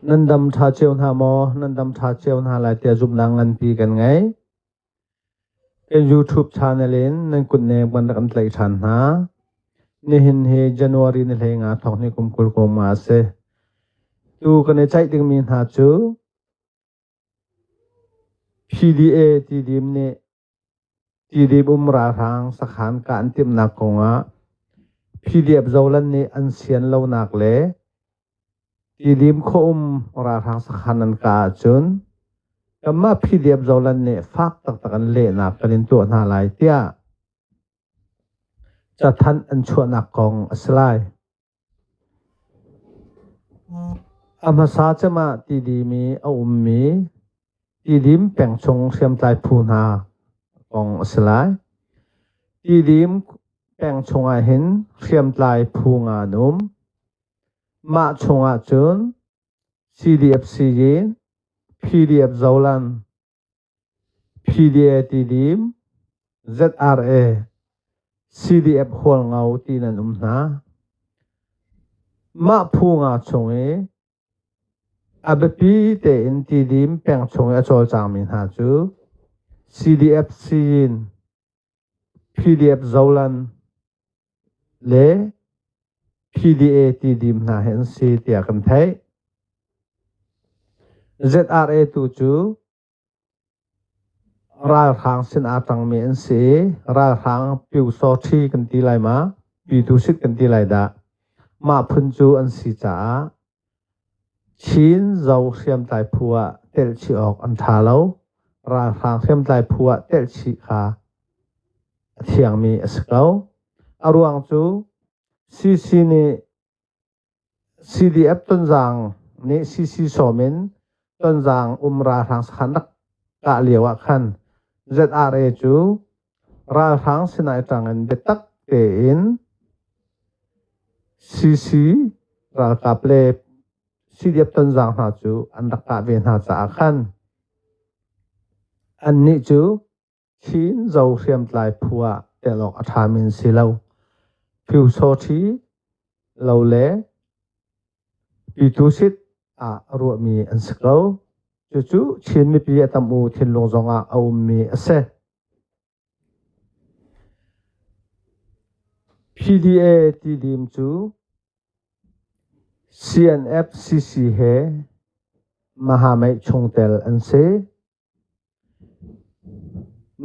Nandam tha cheu na mo nandam tha cheu na lai tia zum nang an pi kan ngai ke YouTube channel in nan kun ne ban kan tlai than na ni hin he January ni le nga thok ni kum kul ko ma se tu kan chai ding min ha chu PDA ti dim ne ti di ra rang sakhan ka an tim na ko nga PDF zolan ni an sian lo nak le ti dim kho ra rang sakhan an ka chun kama PDF zolan ne fak tak tak an le na kanin tu na lai tia cha than an chua nak kong aslai amasa chama ti di mi a mi ti dim peng chung siam tai phu na kong aslai ti dim peng chung a hin siam tai phu nga num ma chung a chun CDFC yin PDF zolan PDA ti dim ZRA CDF hol ngau ti nan na ma phu nga chung e abepi te in ti dim peng chung a chol chang min ha chu CDF sin PDF zolan le PDA ti dim na hen si tia kan thai ZRA tu chu ra khang sin a tang mi en si ra khang piu so thi kan ti lai ma pi tu sit kan ti lai da ma phun chu an si cha chin zau siam tai phua tel chi ok an tha lo ra khang siam tai phua tel chi kha thiang mi askau aruang chu CC ni CDF ton jang ni CC somen ton jang ra khang khanak ka liawa khan ZRA chu ra khang sinai tangan betak te in CC ra ka ple CDF ton jang ha chu an dak ka ven ha cha khan an ni chu chin zau siam tlai phua te lok athamin silo phiu so thi lo le pi tu sit a ru mi an sklo chu chin mi pi atam u thin long zonga au mi ase PDA ti dim chu CNF CC he mahamai chungtel an se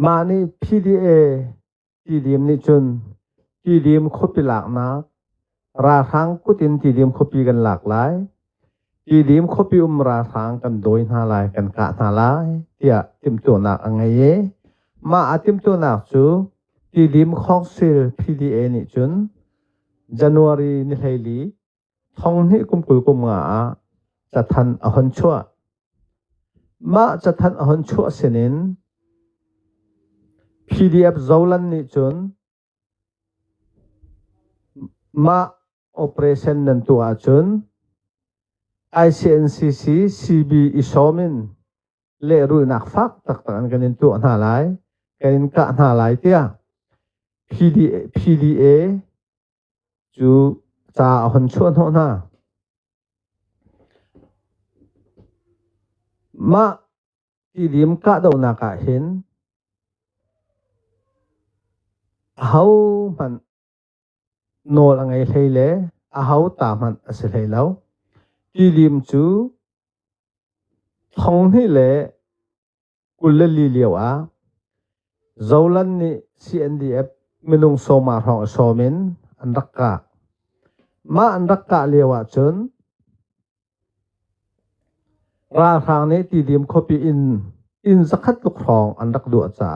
mani PDA ti dim ni chun ti dim khopi lak na ra thang kutin ti dim khopi kan lak lai ti dim khopi ra thang kan doi na lai kan ka na lai tia tim tu nak angai ye ma atim tu nak chu ti dim khok sil PDA ni chun January ni leili thong ni kumkul kum nga cha than a hon chua ma cha than a hon chua senin PDF zolan ni chun ma operation nan tu a chun ICNCC CB isomin le ru nak fak tak tak an kanin tu na lai kanin ka na lai tia PDA chu cha hon chua no na ma ti dim ka do na ka hin hau man nol angai theile a hau ta man ase theilau ti dim chu thong hi le kul le li liaw a zolan ni CNDF minung soma rong somin andakka ma andakka liawa chun ra khang ni ti dim khopi in zakhat luk rong andak du cha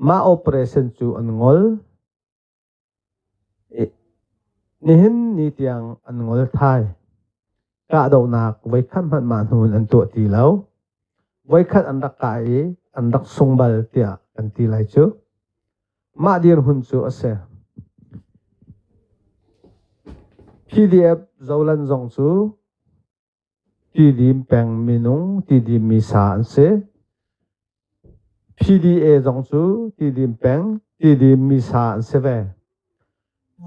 ma operation chu an ngol nihin ni tiang an ngol thai ka do nak vai khan man man hun an tu ti lo vai khat andak ka e andak sungbal tia kan ti lai chu ma dir hun chu ase PDF zolan zong chu ti dim peng minung ti dim mi sa an se PDA zong chu ti dim peng ti dim mi sa an se ve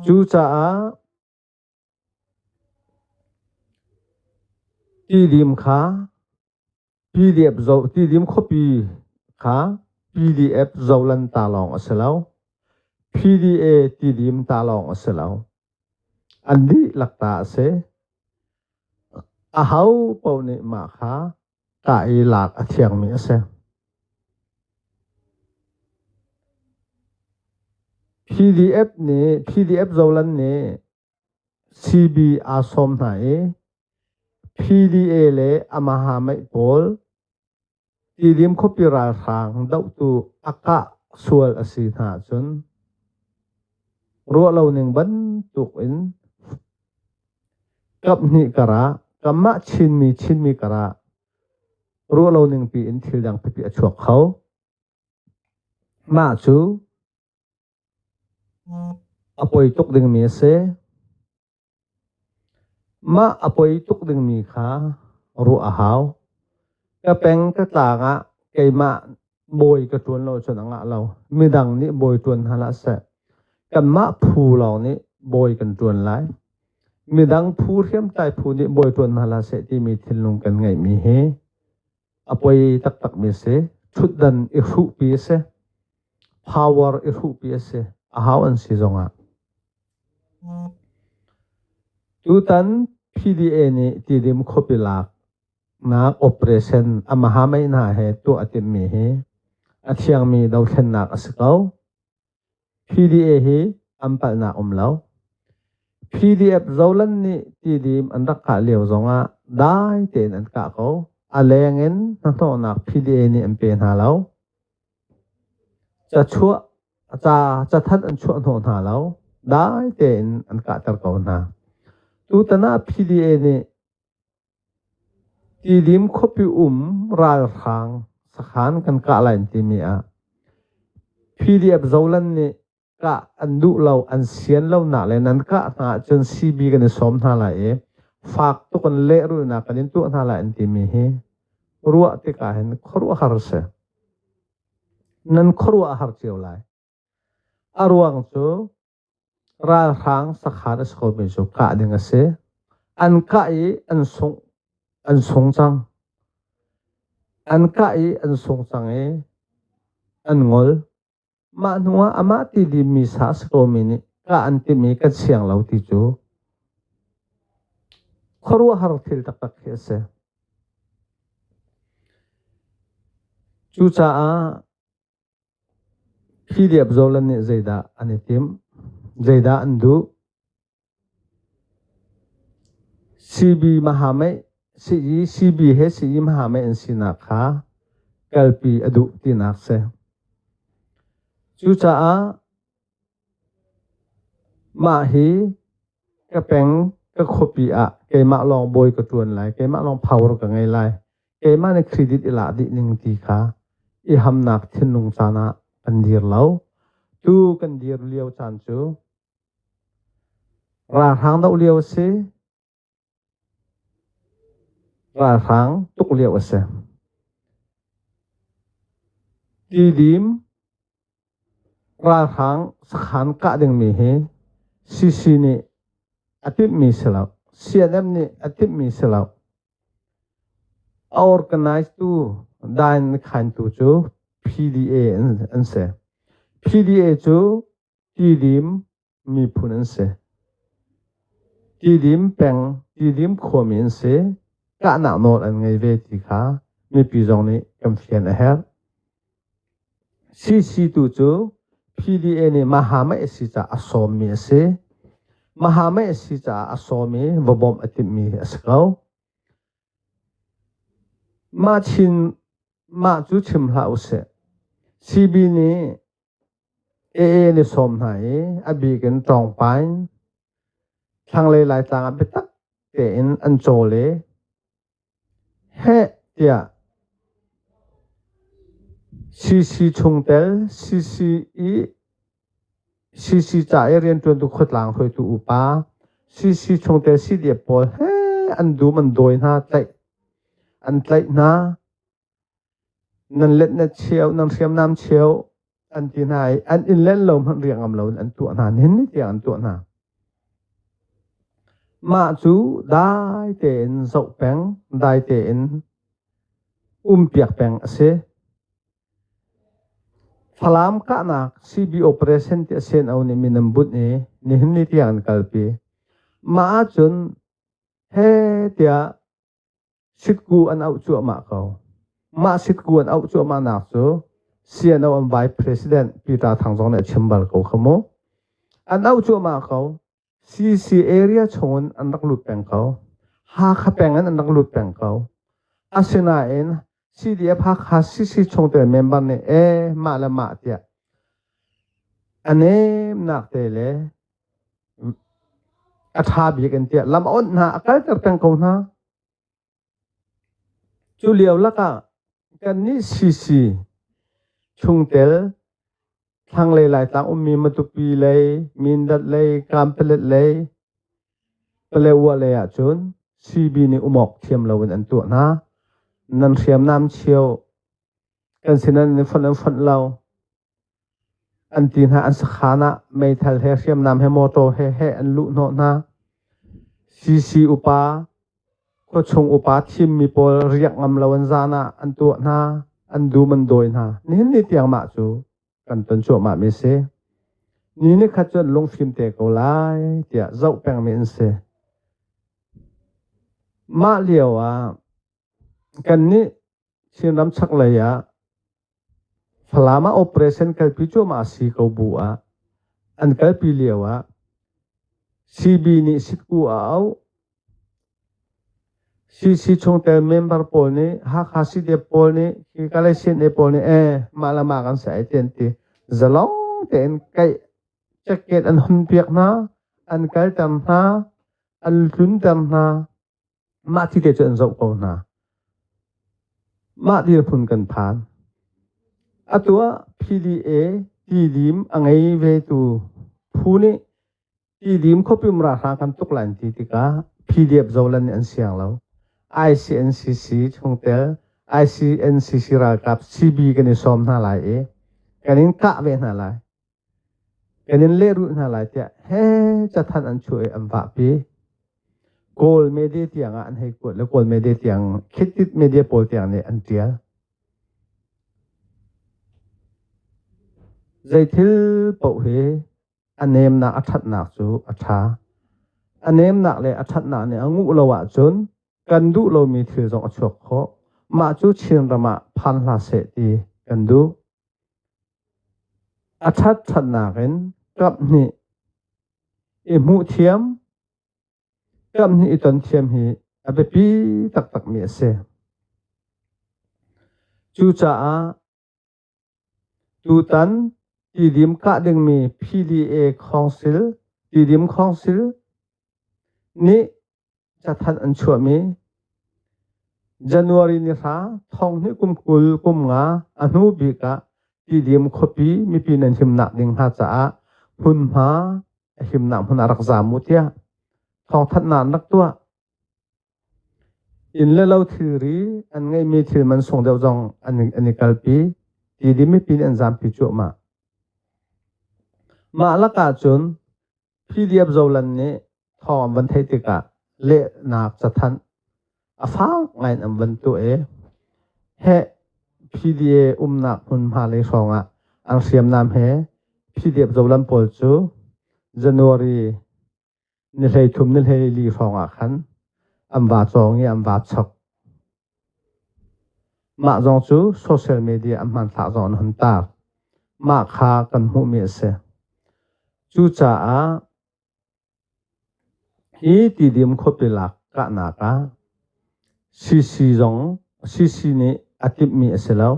chu cha a ti dim kha PDF zo ti dim copy kha PDF zolan talong asalaw PDA ti dim talong asalaw andi lakta se ahau pauni ma kha ka ilak athiang mi ase PDF zolan ne CB asom na PDA le amaha mai pol ti dim copyright rang dau tu aka sual asi na chun ruwa lo ning ban tuk in kap ni kara kama chin mi kara ruwa lo ning pi in thil dang pi achuak khau ma chu apoi tuk ding mi se ma apoi tuk ding mi kha ru a hau ka peng ka ta nga kai ma boi ka tuan lo chon nga lo mi dang ni boi tuan hala se kan ma phu lo ni boi kan tuan lai mi dang phu riam tai phu ni boi tuan hala se ti mi thil lung kan ngai mi he apoi tak mi se thut dan I ru pi se power I ru pi se a hau an si zonga tu tan PDA ni ti dim copy lak na operation amaha mai na he tu atim mi he athiang mi dau thlen nak asakau PDA hi ampal na umlau PDF zolan ni ti dim an rak ka leo zonga dai ten an ka ko alengin na to nak PDA ni ampe na lau cha chua cha that an chua no na lau dai ten an ka tar ko na tu tana PDA ni ti dim copy ral khang sakhan kan ka lain ti mi a PDF zolan ni ka andu lo an sian lo na le nan ka na chon CB kan som na la e fak to kan le ru na kan tu na la an ti mi he ruwa te ka hen khru har se nan khru har cheu lai arwang chu ral khang sakhan as ko be chu ka ding ase an ka I an song chang an ka I an song chang e an ngol ma nuwa ama ti di mi sa sko mi ni ka an ti mi ka chiang lo ti chu khru har thil tak khe se chu cha a PDF zolan ni zaida anitim zaida andu CB mahamai CB he CB mahamai an sina kha kalpi adu tinak se chu cha a ma hi ka peng ka copy a ke ma long boy ka tuan lai ke ma long power ka ngai lai ke ma ne credit ila di ning ti kha I ham nak thin nung chana kan dir lo tu kan dir liao chan chu ra hang dau liao se ra hang tuk liao se ti dim ra hang sakhan ka ding mi he CC ni atip mi selau CNM ni atip mi selau organize tu dan khan tu chu PDA an se PDA chu ti dim mi phun an se ti dim peng ti dim khomin se ka na not an ngai ve ti kha mi pi jong ni kam fian a her CC tu chu PDA ni mahama si cha asom mi se mahama si cha asomi vobom atip mi askau ma chu chim hla use CB ni AA ni som nai abi kan tong pai thang le lai tang a betak te in an chole he tia CC chungtel CC cha rian tuan tu khotlang khoi tu upa CC chungtel si dia pol he an du man doi na tlai an tlai na nan let na chiao nan riam nam chiao an ti nai an in len lo man riang am lo an tu na nin ni ti an tu na mà chú đại tiền dậu bèn đại tiền piak bèn se falam ka na CB operation ti sen au ni minambut ni hinni ti an kalpi ma chun he tia sitku an au chu ma ko ma sitku an au chu ma na chu sian au vice president Peter Thangjong ne chembal ko khamo an au chu ma ko CC area chon an rak lut peng ko ha kha peng an rak lut peng ko asina en CDF ha kha CC chong te member ne ma la ma tia ane nak te le atha bi kan tia lam on na akal ter peng ko na chu liao la ka kan ni CC chung tel thang le lai tang mi ma tu pi le min dat le kam pelet le pele wa le ya chun CB ni umok thiam lawan an tu na nan thiam nam chiao kan sinan ni phon lau an tin ha an sakhana mai thal he thiam nam he moto he an lu no na CC upa ko chung upa thim mi pol riak ngam lawan zana an tu na an du man doi na ni tiang ma chu kan ton chu ma mi se ni khat chon long phim te ko lai tia zau peng mi se ma liao a kan ni sin ram chak la ya falama operation kal pi chu ma si ko bu a an kal pi liao a CB ni sitku au CC chung tel member pol ni ha khasi de pol ni ki kale sin de pol ni malama kan sa iten ti zalong ten kai jacket an hun piak na an kal tam na an lun tam na ma ti te chen zau ko na ma di phun kan phan atua PDA ti lim angai ve tu phuni ti lim khopim ra ha kan tuk lan ti ka PDF zolan an siang lo ICNCC chung tel ICNCC ra kap CB kan ni som na lai kanin ka ve na lai kanin le ru na lai tia he cha than an chu am va pi goal media tiang an he ko le goal media tiang khitit media pol tiang ne an tia zai thil po he anem na athat na chu atha anem na le athat na ne angu lo wa chun kan du lo mi thil jong achok kho ma chu chin rama phan la se ti kan du athat that na gen kap ni e mu thiam kap ni iton thiam hi abe pi tak mi se chu cha a tu tan ti dim ka ding mi PDA council ti dim council ni cha than an chu mi January ni ra thong ni kum nga anu bi ka ti dim khopi mi pi nan him na ding ha cha hun ma him na hun arak za mu tia thong that na nak tua in le lo thiri an ngai mi thil man song deu jong an kalpi ti dim mi pin an zam pi chu ma la ka chun PDF zolan ni thom van thei tika le nak cha than afang ngai am van tu he PDA nak hun ma le songa ang siam nam he PDF zolan pol chu January ni lei thum ni lei li songa khan am va chong ni am va chok ma jong chu social media am man tha zon hun ta ma kha kan hu mi se chu cha a hi ti dim khopi lak ka na ka CC zong CC ni atip mi aselo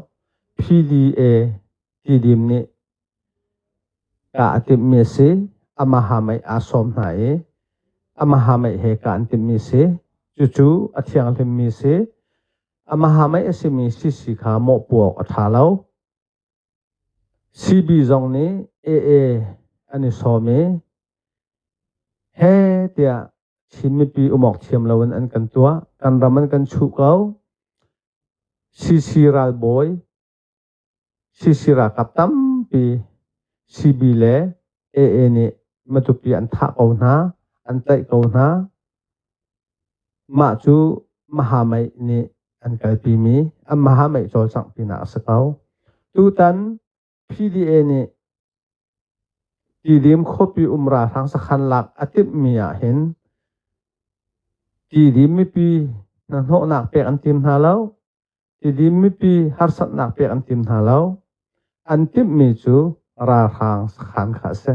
PDA ti dim ni ka atip mi se amahamai asom na amahamai he ka antip mi se chu athiang lim mi se amahamai asimi CC kha mo puak athalo CB zong ni AA ani some he tia chimi pi umok thiam lawan an kan tua kan raman kan chu kau CC ral boy CC ra kaptam pi CB le AA ni matupi an tha ko na an tai ko na ma chu mahamai ni an kalpi mi am mahamai chol sang pina sakau tu tan PDA ni tidim khopi umra thang sakhan lak atip mia hin tidim mi pi nan ho nak pek an tim halau tidim mi pi harsat nak pek an tim halau an tip mi chu ra thang sakhan kha se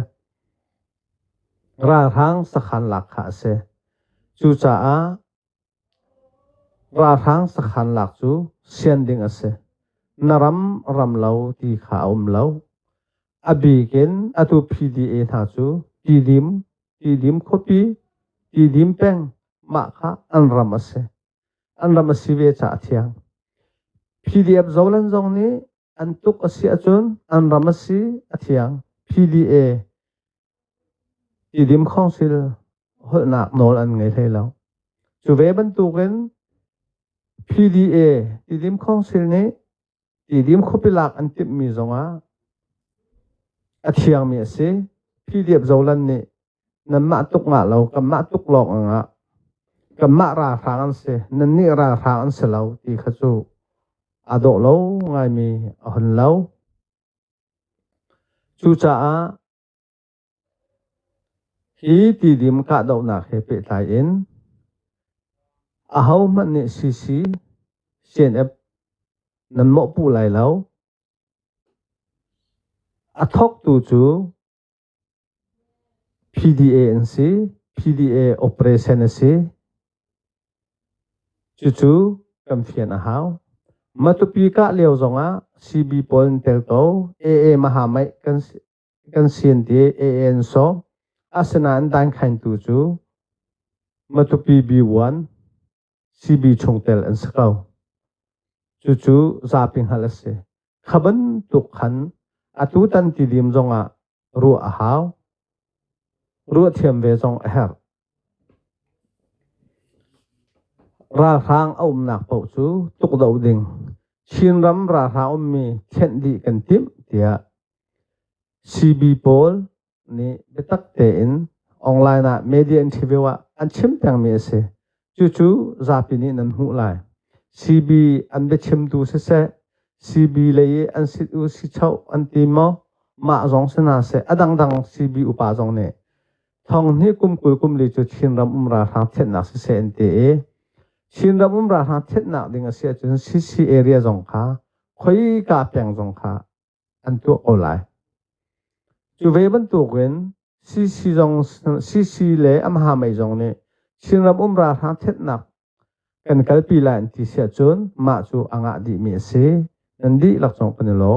ra thang sakhan lak kha se chu cha a ra thang sakhan lak chu sian ding ase naram ram lau ti kha lau abikin atu PDA tha chu tidim khopi tidim peng ma kha anram ase ve cha thiang PDF zolan zong ni antuk asi achun anram asi athiang PDA tidim council hol nak nol an ngai thei lau chu ve ban tu gen PDA tidim council ni tidim khopi lak an tip mi zonga athiang mi ase PDF zolan ni nan ma tuk nga lo kam ma tuk lok nga kam ma ra thang se nan ni ra thang se lo ti kha chu ado lo ngai mi hon lo chu cha a hi tidim ka do na khe pe tai in a hau man ni CC CNF nan mo pu lai lo a thok tu chu PDA NC PDA operation si chu kam phian a hau matupi ka leo zonga CB Poln telto AA mahamai kan sien ti AN so asana an dan khain tu chu matupi B1 CB chongtel an sakau chu zaping halase khaban tu khan atu tan ti dim zonga ru a hau ru thiam ve zong a her ra rang om nak pau chu tuk dau ding chin ram ra ra mi chen di kan tim tia CB Pol ni betak te in online na media interview an chim tang mi se chu zapini nan hu lai CB an be chim tu se CB le an sit u si chau an ti mo ma zong se na se adang CB upa zong ne thong ni kum li chu chin ram ra ra chen na se en te e chin ram ra ra chen na ding a se chu CC area zong kha khoi ka peng zong kha an tu olai chu ve ban tu gen CC le am ha mai zong ne chin ram ra ra chen na kan kalpi lan ti se chun ma chu anga di mi se nan di lak chong pan lo